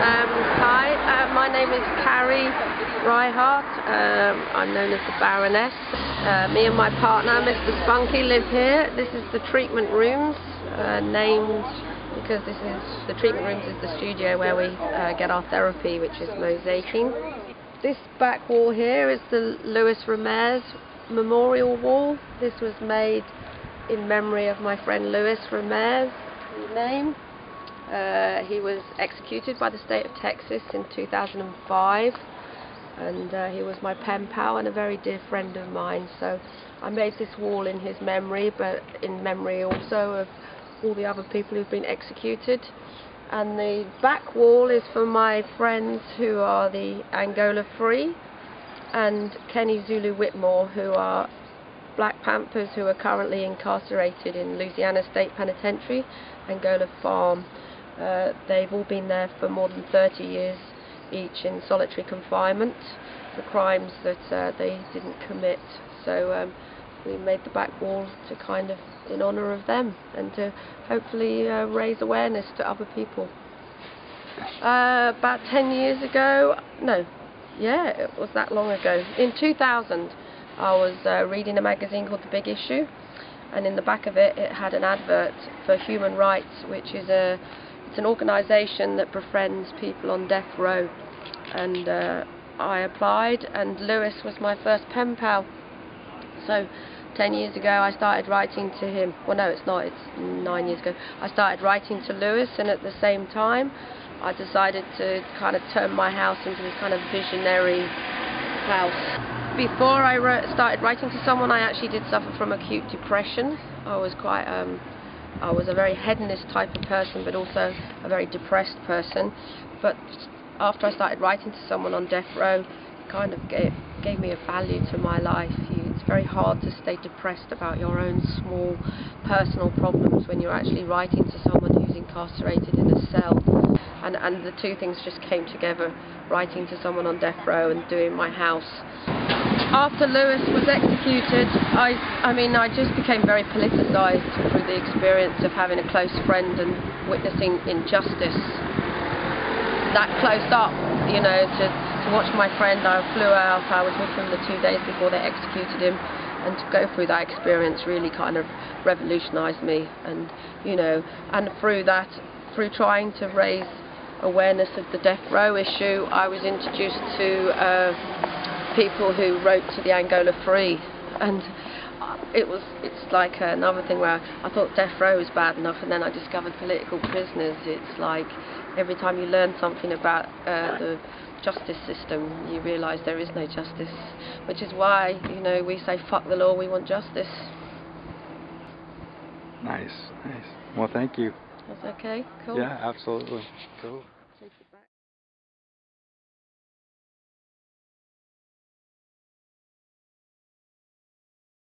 Hi, my name is Carrie Reichardt. I'm known as the Baroness. Me and my partner, Mr. Spunky, live here. This is the treatment rooms, named because the treatment rooms is the studio where we get our therapy, which is mosaicing. This back wall here is the Louis Ramez Memorial Wall. This was made in memory of my friend Louis Ramez, his name. He was executed by the state of Texas in 2005, and he was my pen pal and a very dear friend of mine. So I made this wall in his memory, but in memory also of all the other people who've been executed. And the back wall is for my friends who are the Angola Free and Kenny Zulu Whitmore, who are Black Panthers who are currently incarcerated in Louisiana State Penitentiary, Angola Farm. They've all been there for more than 30 years each in solitary confinement for crimes that they didn't commit. So we made the back wall to kind of in honour of them and to hopefully raise awareness to other people. About 10 years ago, it was that long ago. In 2000 I was reading a magazine called The Big Issue, and in the back of it, it had an advert for Human Rights, which is it's an organisation that befriends people on death row. And I applied, and Louis was my first pen pal. So 10 years ago I started writing to him. Well, no, it's not, it's 9 years ago. I started writing to Louis, and at the same time I decided to kind of turn my house into this kind of visionary house. Before I started writing to someone, I actually did suffer from acute depression. I was quite, I was a very hedonist type of person, but also a very depressed person. But after I started writing to someone on death row, it kind of gave me a value to my life. It's very hard to stay depressed about your own small personal problems when you're actually writing to someone who's incarcerated in a cell. And the two things just came together, writing to someone on death row and doing my house. After Louis was executed, I just became very politicised through the experience of having a close friend and witnessing injustice that close up, you know, to watch my friend. I flew out, I was with him the 2 days before they executed him, and to go through that experience really kind of revolutionised me. And, you know, and through that, through trying to raise awareness of the death row issue, I was introduced to people who wrote to the Angola Free, and it's like another thing where I thought death row was bad enough, and then I discovered political prisoners. It's like every time you learn something about the justice system, you realise there is no justice, which is why, you know, we say fuck the law, we want justice. Nice. Well, thank you. That's okay, cool. Yeah, absolutely. Cool.